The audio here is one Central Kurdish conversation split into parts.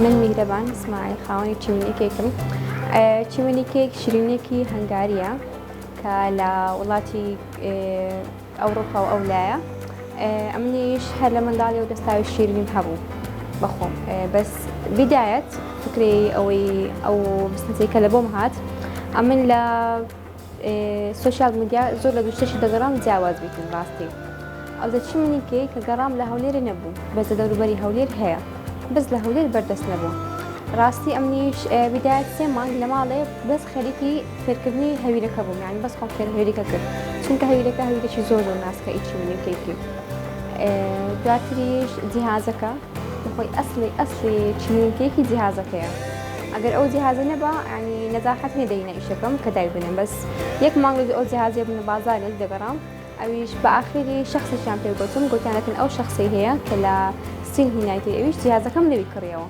من میهرەبان اسماعیل خاوەنی چیمینێکێکم. چیمینێکێک شیرینێکی هەنگاریە کە لە وڵاتی ئەوروپا و ئەولایە. ئەمنیش هەر لە منداڵی و دەستاوی شیرینیم هەبوو بەخۆم، بەس بدایەت فکری ئەو بستنسەیکە لە بۆم هات. ئەمن لە سۆشیال میدیا زۆر لە دوشتێکی دەگەڕام جیاواز بیتم ڕاستی. ئەوزە چیمینێکی کە گەڕام لە هەولێرە نەبوو، بەس لە دەوروبەری هەولێر هەیە، بەس لە هەولێر بەردەست نەبوو. ڕاستی ئەمنیش بدایەت 3 مانگ لە ماڵێ بەس خەریکی فێرکردنی هەویرەکە بووم، یعنی بەس خۆم فێر هەویرەکە کرد، چونکە هەویرەکە هەویرێکی زۆر ناسکە چیمینێکێکی. دواتریش جیهازەکە بەخۆی ئەسڵی چیمینێکێکی جیهازەکەیە. ئەگەر ئەو جیهازە نەبا ینی نەزاحەت نێدەینە ئیشەکەم کە دای بنێم، بەس 1 مانگ ئەو جیهازێ بنە بازارێک دەگەڕام. ئەویش بە ئاخری شخصیشان پێ گوتم، گوتیانەکەن ئەو شخصی هەیە کە لە سین هینایەتی ئەویش جیهازەکەم لەوی کڕیەوە.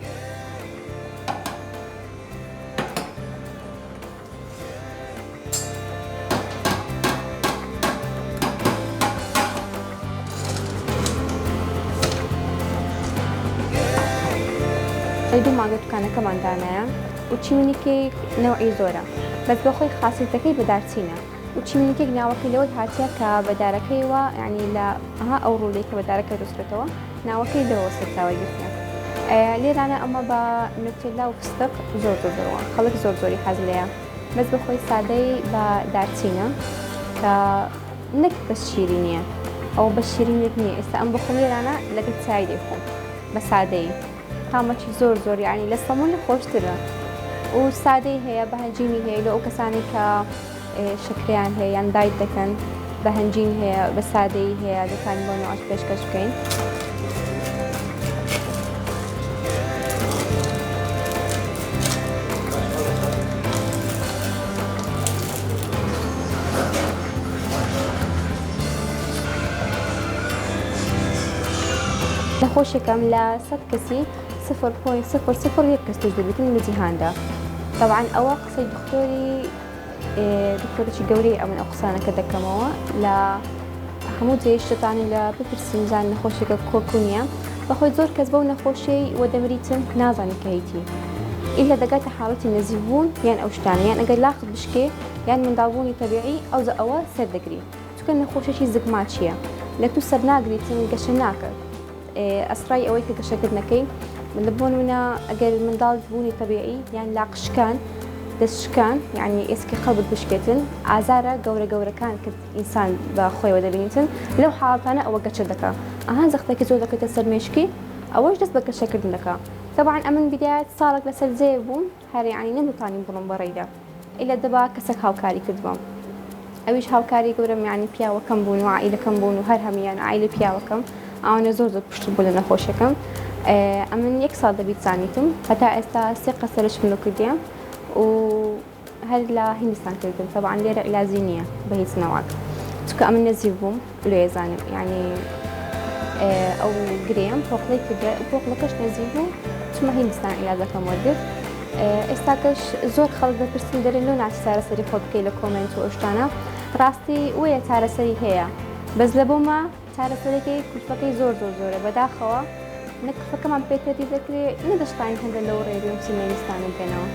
دوو مانگە دوکانەکەمان دانایە و چیمینێکێک نەوعی زۆرە، بەس بەخۆی خاسیەتەکەی بەدارچینە و چیمینێکێک ناوەکەی لەوەی هاتیە کە بەدارەکەیەوە، ینی لە ئەو ڕوولەی کە بەدارەکە دەستێتەوە ناوەکەی لەوە سەرچاوی گرتنە. لێرانە ئەمە بە نوتێلا و فستق زۆر دەڕەوە، خەڵک زۆری حەز لێیە، بەس بەخۆی سادەی بە دارچینە کە نەک بەس شیرینیە، ئەو بە شیرینێک نییە. ئێستا ئەم بەخۆم لێرانە لەگەڵ چای دێخۆم بە سادەی، تامەکی زۆر یعنی لە سەمون خۆشترە و سادەی هەیە، بەهەنجینی هەیە لە ئەو کەسانی کە شکریان هەیە یان دایت دەکەن، بەهەنجین هەیە، بە سادەی هەیە، دەتوانین بۆ نەوەش پێشکەش بکەین. نەخۆشیەکەم لە 100 کەسی 0.001 کەس توش دەبێتن لە جیهاندا. طبعاً ئەوە قسەی دکتۆرێکی گەورەی ئەمن ئەو قسانەکە دەکەمەوە لە هەموو جێی شتانی لە بپرسین زان نەخۆشیەکە کۆکوونیە، بەخۆی زۆر کەس بەو نەخۆشیی وەدەمریتن نازانی کە هیچی. ئیلا دەگاتە حاڵەتی نەزیبوون یان ئەو شتانە، یان ئەگەر لاقت بشکێ یان منداڵبوونی تەبیعی ئەوە سەر دەگری، چونکە نەخۆشیێکی زگماچیە لە تو سەر ناگریتن، گەشە ناکات. ئەسرای ئەوەی کە گەشەکردنەکەی لە بۆ نمونە ئەگەر منداڵ بوونی تەبیعی یان لاقشکان دەستشکان، یعنی ئێسکی خەڵبت بشکێتن، ئازارە گەورەکان کە ئینسان بە خۆیەوە دەبینیتن، لەو حاڵەتانە ئەوە گەچە دەکات. ئەهان زەختێکی زۆر دەکەێتە سەر مێشکی، ئەوەش دەست بە گەشەکردن دەکات. طبعاً ئەمن بدایەت ساڵێک لەسەر جێ بووم، هەر یعنی نەمتوانین بڵم بەڕێیدا، ئیلا دەبا کەسێک هاوکاری کردبم. ئەویش هاوکاری گەورەم، یعنی پیاوەکەم بوون و عائیلەکەم بوون و هەر هەمیان عائیلە پیاوەکەم ئەوانە زۆر پشت بوو لە نەخۆشیەکەم. ئەمن 1 ساڵ دەبیت زانیتم، هەتا ئێستا 3 قەسەرش من کردیە و هەر لە هیندستان کردم. طبعاً لێرە عیلاجی نییە بە هیچ نەوەک، چونکە ئەمن نەزیب بووم لێ زانم، یعنی ئەو گرێم پۆقڵی کردە، پۆقڵەکەش نەزیب بوو، چمە هیندستان عیلاجەکەم وەرگرت. ئێستاکەش زۆر خەڵک دەپرسن دەرێن لەو ناچ چارەسەری خۆ بکەی لە کۆمنت و ئەو شتانە. ڕاستی وەیە چارەسەری هەیە، بەس لە بۆمە چارەسەرەکەی کلفەکەی زۆرە بەداخەوە. نەکفەکەمان پێکەتی دەکرێت نەدەشتین هەندە لەو ڕێبی و سینەویستانە بێنەوە.